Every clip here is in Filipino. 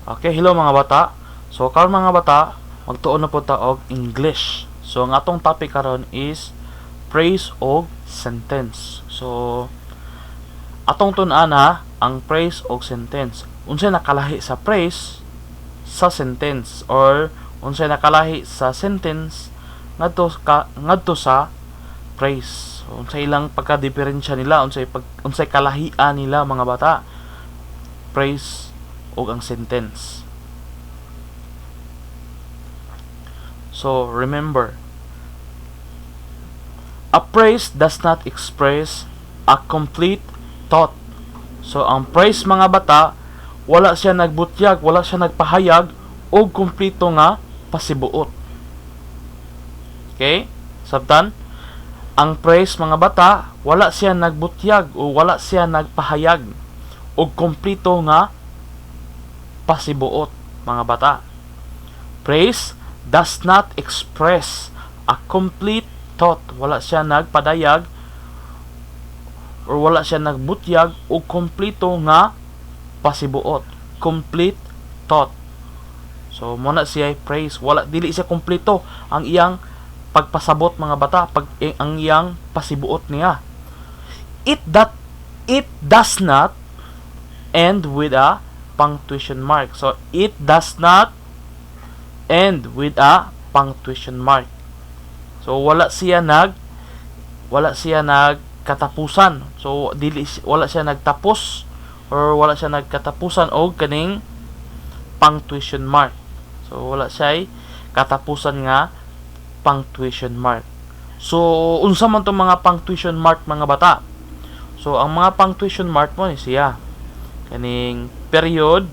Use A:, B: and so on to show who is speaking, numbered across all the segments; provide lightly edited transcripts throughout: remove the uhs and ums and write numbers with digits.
A: Okay, hello mga bata. So karon mga bata, magtuon na po ta og English. So ang atong topic karon is phrase og sentence. So atong tun-an ha, ang phrase og sentence. Unsay nakalahi sa phrase sa sentence or unsay nakalahi sa sentence ngadto sa phrase. So, unsay ilang pagka-diferensya nila, unsay kalahian nila mga bata. Phrase ug ang sentence. So remember, a phrase does not express a complete thought. So ang phrase mga bata, wala siya nagbutyag, wala siya nagpahayag og kompleto nga pasibuot. Okay? Sabtan, ang phrase mga bata, wala siya nagbutyag o wala siya nagpahayag og kompleto nga pasibuot mga bata. Phrase does not express a complete thought. Wala siya nagpadayag or wala siya nagbutyag og kompleto nga pasibuot. Complete thought. So muna siya phrase, wala dili siya kompleto ang iyang pagpasabot mga bata, ang iyang pasibuot niya. It does not end with a punctuation mark. So it does not end with a punctuation mark. So wala siya nagkatapusan. So wala siya nagtapos or wala siya nagkatapusan og kaning punctuation mark. So wala siya katapusan nga punctuation mark. So unsa man tong mga punctuation mark mga bata? So ang mga punctuation mark mo ni siya kaning period,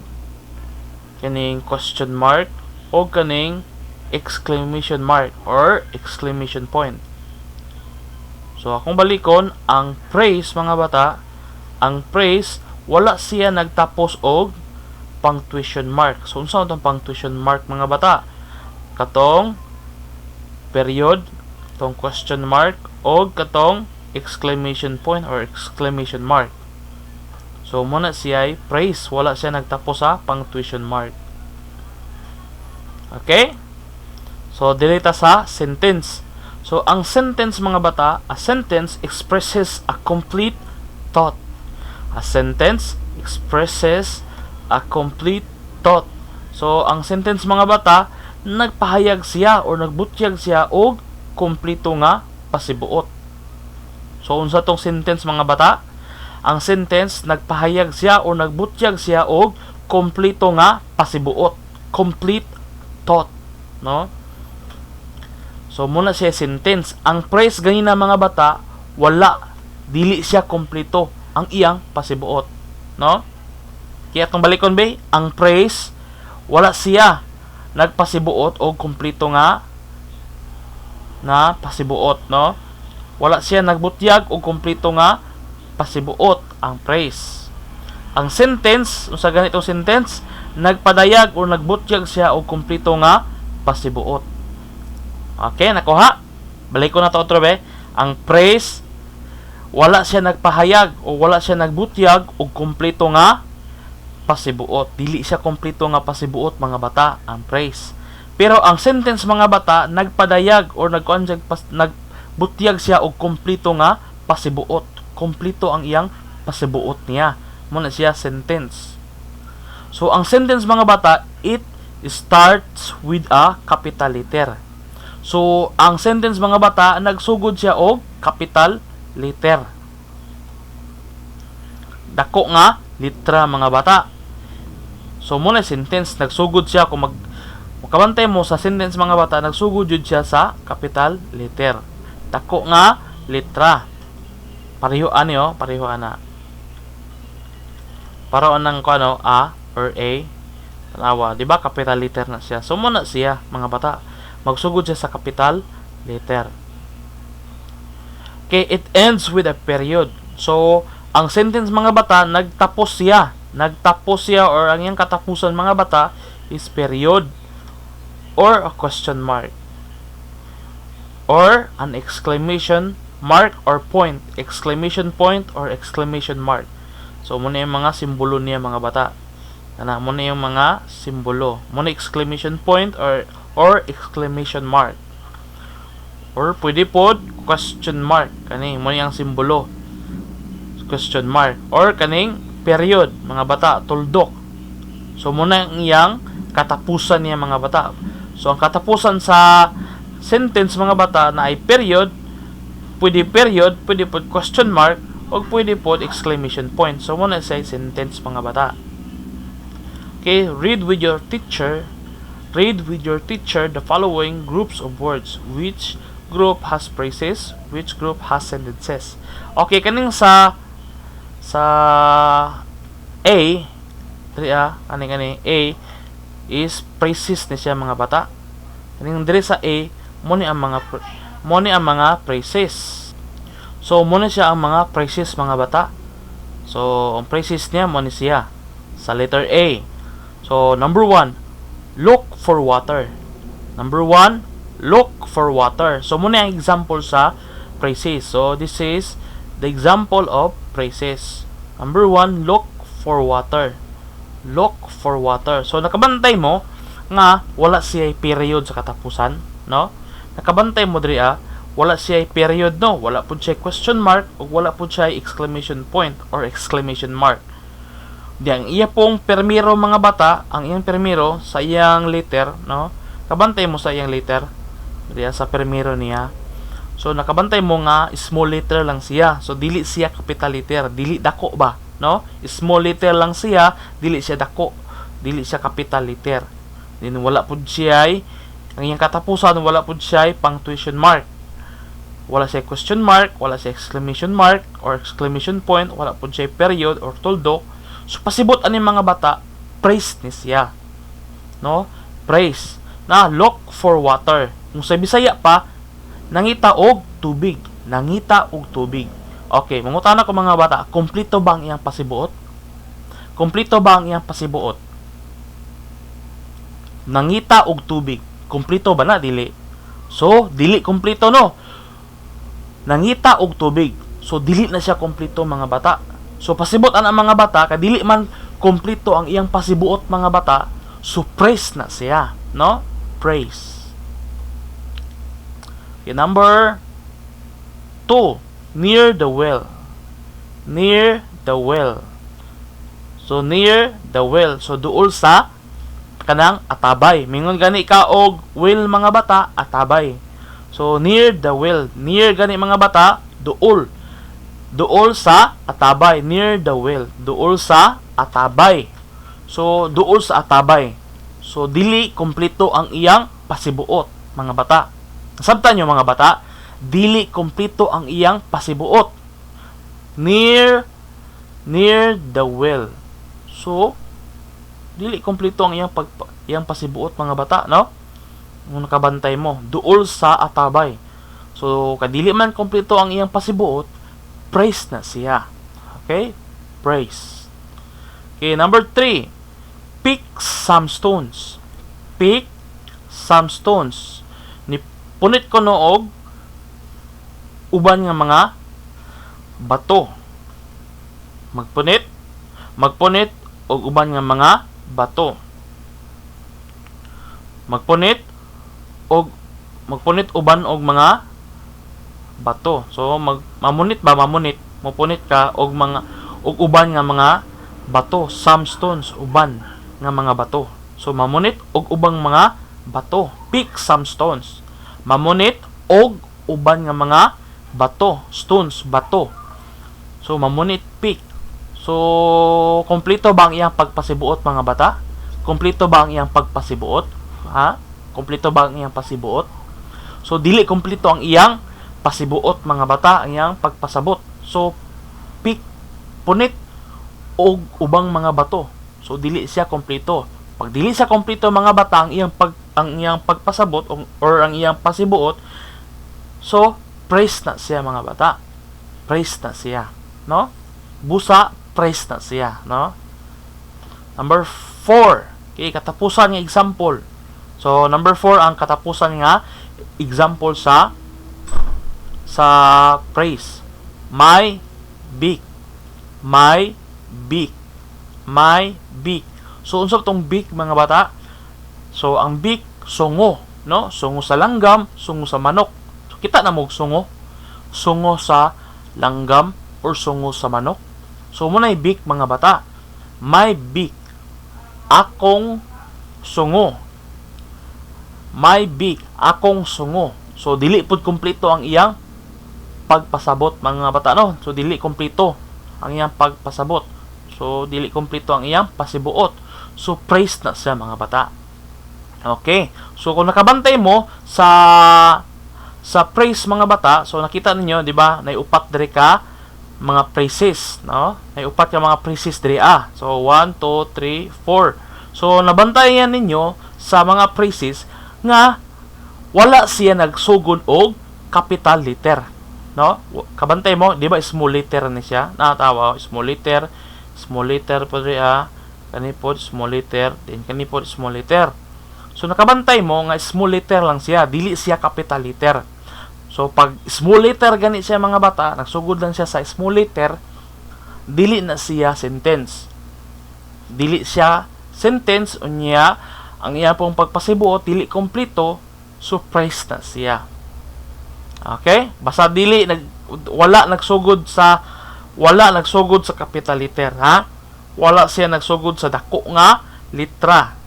A: kaning question mark, o kaning exclamation mark or exclamation point. So akong balikon, ang phrase mga bata, ang phrase wala siya nagtapos og punctuation mark. So unsa tong punctuation mark mga bata? Katong period, katong question mark, o katong exclamation point or exclamation mark. So muna siya phrase, wala siya nagtapos sa punctuation mark. Okay? So dilita sa sentence. So ang sentence mga bata, a sentence expresses a complete thought. A sentence expresses a complete thought. So ang sentence mga bata, nagpahayag siya or nagbutyag siya og kompleto nga pasibuot. So unsa tong sentence mga bata? Ang sentence nagpahayag siya o nagbutyag siya og kompleto nga pasibuot, complete thought, no? So muna siya sentence. Ang phrase ganina mga bata, wala, dili siya kompleto ang iyang pasibuot, no? Kaya itong balikon ba, ang phrase wala siya nagpasibuot og kompleto nga pasibuot, no? Wala siya nagbutyag og kompleto nga pasibuot ang phrase. Ang sentence, sa ganitong sentence, nagpadayag o nagbutyag siya og kompleto nga pasibuot. Okay, nakuha? Balik ko na to otro be. Ang phrase wala siya nagpahayag o wala siya nagbutyag og kompleto nga pasibuot. Dili siya kompleto nga pasibuot mga bata ang phrase. Pero ang sentence mga bata nagpadayag o nagbutyag siya og kompleto nga pasibuot. Kompleto ang iyang pasibuot niya. Muna siya sentence. So ang sentence mga bata, it starts with a capital letter. So ang sentence mga bata, nagsugod siya og capital letter. Dako nga litra mga bata. So muna sentence, nagsugod siya, kung makabantay mo sa sentence mga bata, nagsugod jud siya sa capital letter. Dako nga litra. Parehoan niyo, parehoan na. Paroon ng a or a. Tanawa, di ba capital letter na siya. So muna siya mga bata, magsugod siya sa capital letter. Okay, it ends with a period. So ang sentence mga bata, nagtapos siya or ang iyang katapusan mga bata is period or a question mark or an exclamation mark or point, exclamation point or exclamation mark. So muna yung mga simbolo niya mga bata. Kana mo na yung mga simbolo. Mo na exclamation point or exclamation mark. Or pwede pod question mark. Kani mo na yung simbolo. Question mark. Or kaning period, mga bata, tuldok. So mo na yung katapusan niya mga bata. So ang katapusan sa sentence mga bata na ay period, pwede pod question mark, o pwede pod exclamation point. So muna say sentence mga bata. Okay, read with your teacher the following groups of words. Which group has phrases? Which group has sentences? Okay, kaning sa A, kani A is phrases ni siya mga bata. Kaning dire sa A mo ni ang mga phrases. So mo ni siya ang mga phrases mga bata. So ang phrases niya mo ni siya sa letter A. So number 1, look for water. Number 1, look for water. So mo ni ang example sa phrases. So this is the example of phrases. Number 1, look for water. Look for water. So nakabantay mo nga wala siya period sa katapusan, no? Nakabantay mo diri wala siya period, no? Wala pud siya question mark o wala pud siya exclamation point or exclamation mark. Di ang iya pong permiro mga bata, ang iyang permiro sa iyang letter, no? Kabantay mo sa iyang letter diri sa permiro niya. So nakabantay mo nga small letter lang siya. So dili siya capital letter, dili dako ba, no? Small letter lang siya, dili siya dako, dili siya capital letter. Din wala pud siya ang iyang katapusan, wala pud siya punctuation mark. Wala siya question mark, wala siya exclamation mark or exclamation point, wala pud siya period or tuldok. So pasibot ani mga bata, praise ni siya, no? Praise na look for water. Kung sa Bisaya pa, nangita og tubig. Nangita og tubig. Okay, mangutana ko mga bata, kompleto ba ang iyang pasibuot? Kompleto ba ang iyang pasibuot? Nangita og tubig. Kompleto ba na? Dili. So, dili kompleto, no? Nangita og tubig. So, dili na siya kompleto mga bata. So, pasibot ang mga bata, kadili man kompleto ang iyang pasibuot mga bata, so praise na siya, no? Praise. Okay, number 2, near the well. Near the well. So, near the well. So, duol sa kanang atabay. Mingon gani ka og well mga bata, atabay. So, near the well. Near gani mga bata, duol. Duol sa atabay. Near the well. Duol sa atabay. So, duol sa atabay. So, dili kompleto ang iyang pasibuot mga bata. Sabtan nyo mga bata, dili kompleto ang iyang pasibuot. Near the well. So, dili kompleto ang iyang pasibuot mga bata, no? Kung nakabantay mo, duol sa atabay. So, kadili man kompleto ang iyang pasibuot, praise na siya. Okay? Praise. Okay, number 3, pick some stones. Pick some stones. Punit ko noog uban nga mga bato. Magpunit og uban nga mga bato. Magpunit uban og mga bato. So mamunit. Mapunit ka og uban nga mga bato. Some stones, uban nga mga bato. So mamunit og ubang mga bato. Pick some stones. Mamunit og uban nga mga bato. Stones, bato. So mamunit, pick. So kompleto ba ang iyang pagpasibuot mga bata? Kompleto ba ang iyang pagpasibuot? Ha? Kompleto ba ang iyang pasibuot? So dili kompleto ang iyang pasibuot mga bata, ang iyang pagpasabot. So pick, punit og ubang mga bato. So dili siya kompleto. Pag dili siya kompleto mga bata ang iyang pagpasabot or ang iyang pasibuot, so praise na siya mga bata. Praise na siya, no? Busa, praise na siya, no? Number 4, okay, katapusan nga example. So number 4 ang katapusan nga example sa praise. My beak. My beak. My beak. So unsa tong beak mga bata? So ang beak sungo, no? Sungo sa langgam, sungo sa manok. So, kita na mo sungo. Sungo sa langgam or sungo sa manok. So muna beak mga bata. My beak. Akong sungo. My beak. Akong sungo. So dili pud kompleto ang iyang pagpasabot mga bata, no? So dili kompleto ang iyang pagpasabot. So dili kompleto ang iyang pasibuot. So praise na siya mga bata. Okay. So kung nakabantay mo sa praise mga bata, so nakita ninyo, di ba? Naiupat diri ka mga praises, no? Naiupat ka mga praises diri So 1 2 3 4. So nabantayan ninyo sa mga praises nga wala siya nagsugod og capital letter, no? Kabantay mo, di ba small letter ni siya? Natawa, small letter po diri kani po small letter, then kani po small letter. So nakabantay mo nga small letter lang siya, dili siya capital letter. So pag small letter gani siya mga bata, nagsugod lang siya sa small letter, dili na siya sentence. Dili siya sentence unya ang iya pong pagpasibuot dili kompleto, surprise na siya. Okay? Basta dili wala nagsugod sa capital letter, ha? Wala siya nagsugod sa dako nga litra.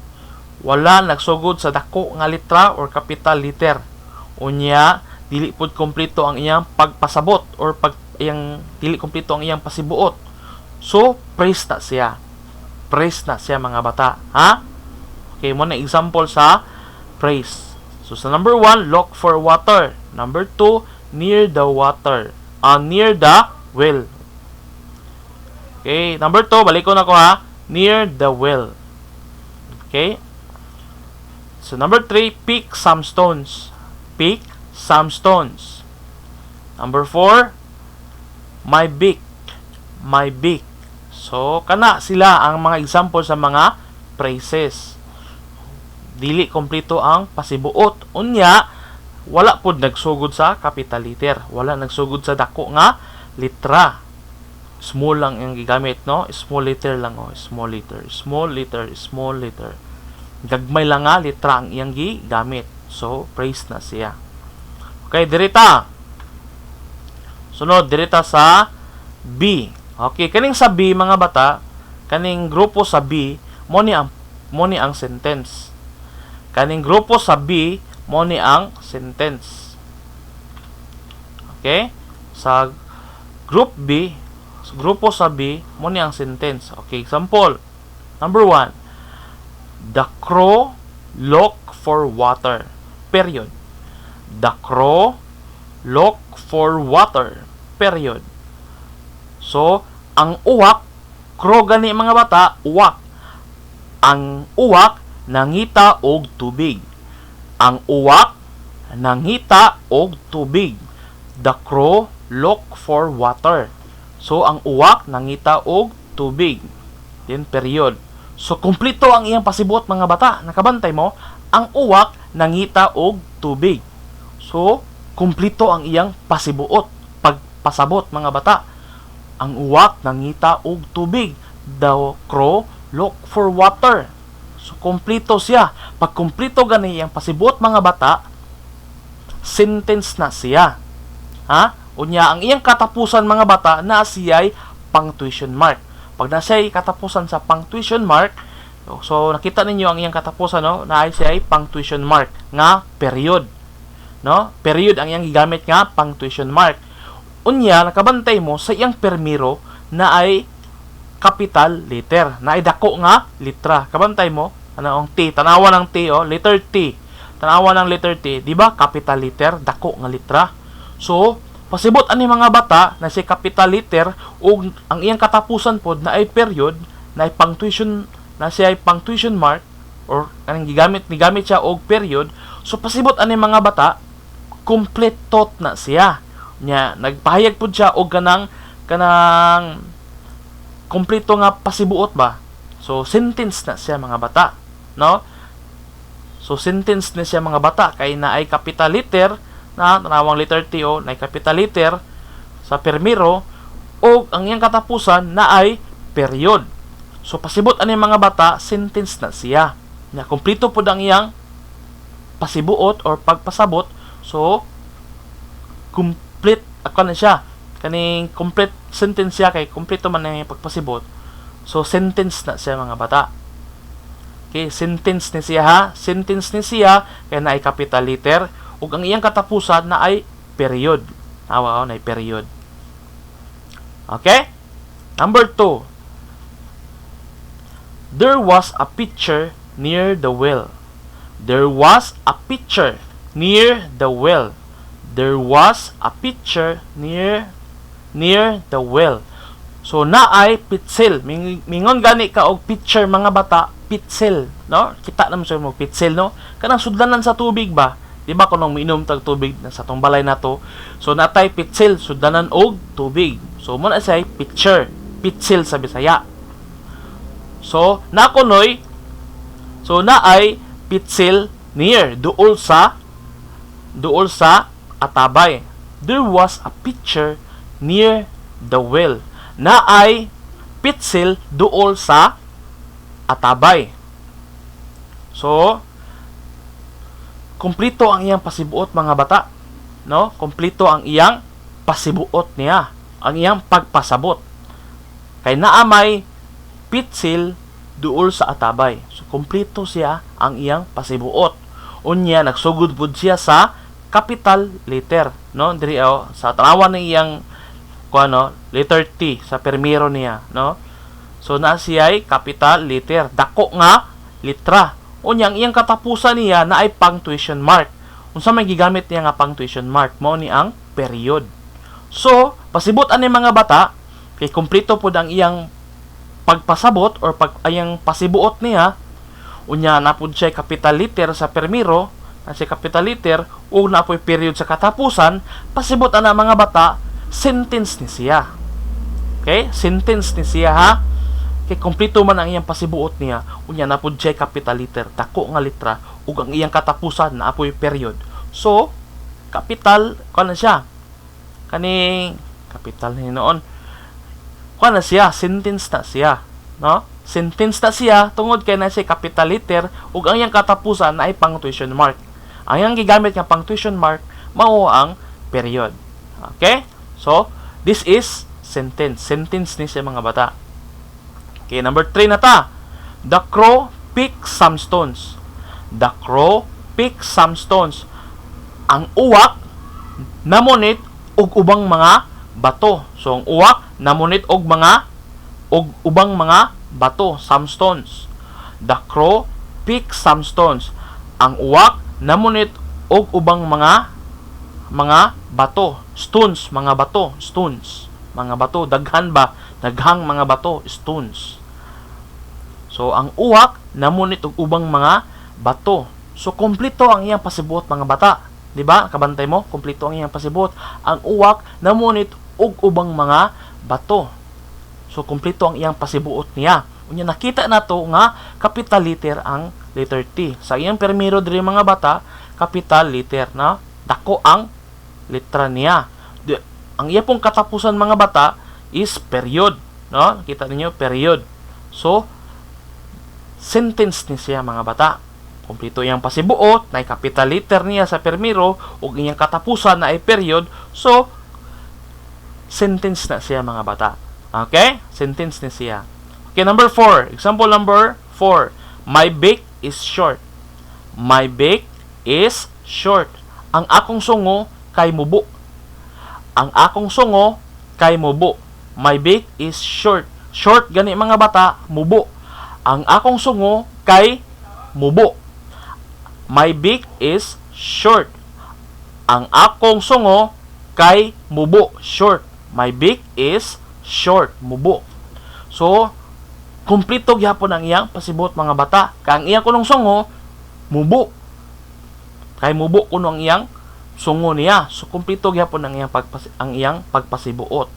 A: Wala nagsugod sa dako nga litra or capital letter. Unya, dili pud kompleto ang iyang pagpasabot or dili kompleto ang iyang pasibuot. So, praise na siya. Praise na siya mga bata, ha? Okay, mo na example sa praise. So, sa number 1, look for water. Number 2, near the water. Near the well. Okay, number 2, balik ko na ko ha. Near the well. Okay? So, number 3, pick some stones. Pick some stones. Number 4, my beak. My beak. So, kana sila ang mga example sa mga phrases. Dili kompleto ang pasibuot. Unya, wala pod nagsugod sa capital letter. Wala nagsugod sa dako nga litra. Small lang yung gigamit, no? Small letter lang, oh. Small letter. Small letter. Small letter. Gagmay lang nga litra ang iyang gigamit. So, praise na siya. Okay, dirita. Sunod, dirita sa B. Okay, kaning sa B, mga bata, kaning grupo sa B, mo ni ang sentence. Kaning grupo sa B, mo ni ang sentence. Okay? Sa group B, sa grupo sa B, mo ni ang sentence. Okay, example. Number 1. The crow look for water. Period. The crow look for water. Period. So, ang uwak, crow gani mga bata, uwak. Ang uwak, nangita og tubig. Ang uwak, nangita og tubig. The crow look for water. So, ang uwak, nangita og tubig. Then, period. So, kumpleto ang iyang pasibuot mga bata. Nakabantay mo, ang uwak, nangita og tubig. So, kumpleto ang iyang pasibuot. Pagpasabot mga bata. Ang uwak, nangita og tubig. The crow look for water. So, kumpleto siya. Pag kumpleto gani ang pasibuot mga bata, sentence na siya. Ha? Unya, ang iyang katapusan mga bata, na siya'y punctuation mark. Pag na siya'y katapusan sa punctuation mark, so nakita ninyo ang iyang katapusan, no? Na siya'y punctuation mark nga period. No? Period ang iyang gigamit nga punctuation mark. Unya, nakabantay mo sa iyang permiro na ay capital letter, na ay dako nga litra. Kabantay mo, ano ang T, tanawa ng T, oh, letter T. Tanawa ng letter T, di ba? Capital letter, dako nga litra. So, pasibot ani mga bata na si capital letter ug ang iyang katapusan pod na ay period, na ay punctuation, na siya ay punctuation mark or kanang gigamit siya og period. So pasibot ani mga bata, kompletot na siya. Nya nagpahayag pod siya og kanang kompleto nga pasibuot ba. So sentence na siya mga bata, no? So sentence na siya mga bata kay na ay capital letter, na tanawang letter T, o na capital letter sa permiro, o ang iyang katapusan na ay period.
B: So pasibot ani mga bata, sentence na siya. Na kompleto pud ang iyang pasibuot or pagpasabot. So complete ako na siya. Kaning complete sentence siya kay kompleto man ang pagpasibot. So sentence na siya mga bata. Okay, sentence ni siya ha. Sentence ni siya kay na ay capital letter ug ang iyang katapusan na ay period. Awa na ay period. Okay? Number 2. There was a pitcher near the well. There was a pitcher near the well. There was a pitcher near the well. So naay pitsil. Mingon gani ka og pitcher mga bata, pitsil, no? Kita naman sa mo pitsil, no? Kanang sudlanan sa tubig ba? Di ba kunong miinom tag tubig sa tong balay nato? So natay pitsil, sudlanan og tubig. So mo na say pitcher, pitsil sa Bisaya. So nakunoy, so naay pitsil near duol sa atabay. There was a pitcher near the well. Naay pitsil duol sa atabay. So kompleto ang iyang pasibuot mga bata, no? Kompleto ang iyang pasibuot niya, ang iyang pagpasabot. Kay naamay pitsil duol sa atabay. So kompleto siya ang iyang pasibuot. Unya nagsugod pud siya sa capital letter, no? Diri sa tanawan ng iyang kuano, letter T sa permiro niya, no? So na siya ay capital letter, dako nga litra. Unya ang iyang katapusan niya na ay punctuation mark. Unsa may gigamit niya nga punctuation mark? Mao ni ang period. So pasibot ani mga bata kay kompleto pud ang iyang pagpasabot or ayang pasibuot niya. Unya na pud siya capital letter sa permiro, na siya capital letter ug na po'y period sa katapusan. Pasibot ana mga bata, sentence ni siya. Okay? Sentence ni siya ha. Kay kompleto man ang iyang pasibuot niya, unya na pud siya capital letter, dako nga letra ug ang iyang katapusan na apoy period. So capital kana siya. Kaning capital ni noon. Kana siya, sentence na siya, no? Sentence na siya tungod kay na siya capital letter ug ang iyang katapusan na ay punctuation mark. Ang iyang gigamit nga punctuation mark mao ang period. Okay? So this is sentence. Sentence ni siya mga bata. Okay, number 3 na ta. The crow picked some stones. The crow picked some stones. Ang uwak namunit og ubang mga bato. So ang uwak namunit og ubang mga bato, some stones. The crow picked some stones. Ang uwak namunit og ubang mga bato, stones, mga bato, stones, mga bato, daghan ba? Daghang mga bato, stones. So ang uwak namunit og ubang mga bato. So kompleto ang iyang pasibuot mga bata. Di ba? Kabantay mo, kompleto ang iyang pasibuot. Ang uwak namunit og ubang mga bato. So kompleto ang iyang pasibuot niya. Unya nakita nato nga capital letter ang letter T. Sa iyang permiro diri mga bata, capital letter na dako ang letra niya. Ang iya pong katapusan mga bata is period, no? Kita ninyo period. So sentence ni siya mga bata. Kompleto iyang pasibuot, na capital letter niya sa permiro ug iyang katapusan na ay period. So sentence na siya mga bata. Okay? Sentence ni siya. Okay, number 4. Example number 4. My beak is short. My beak is short. Ang akong sungo kay mubo. Ang akong sungo kay mubo. My beak is short. Short gani mga bata, mubo. Ang akong sungo kay mubo. My beak is short. Ang akong sungo kay mubo. Short. My beak is short, mubo. So kompleto gyapon ang iyang pasibot mga bata. Kang iyang kunong sungo mubo. Kay mubo kuno ang iyang sungo niya. So kompleto gyapon ang iyang pagpasibuot.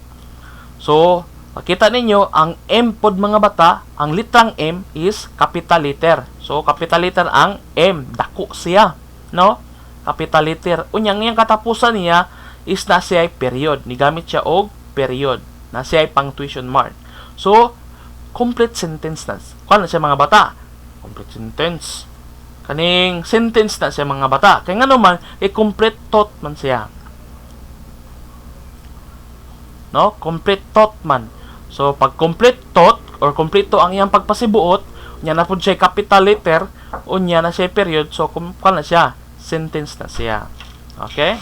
B: So makita ninyo ang M pod mga bata, ang litrang M is capital letter. So capital letter ang M, dako siya, no? Capital letter. Unyang iyang katapusan niya is na siya ay period. Nigamit siya og period. Na siya ay punctuation mark. So complete sentence na. Kuan na siya mga bata. Complete sentence. Kaning sentence na siya mga bata. Kaya nga naman, complete thought man siya. No? Complete thought man. So, pag complete thought, or kompleto ang iyang pagpasibuot, unya na po siya capital letter, unya na siya period, so kuan na siya, sentence na siya. Okay?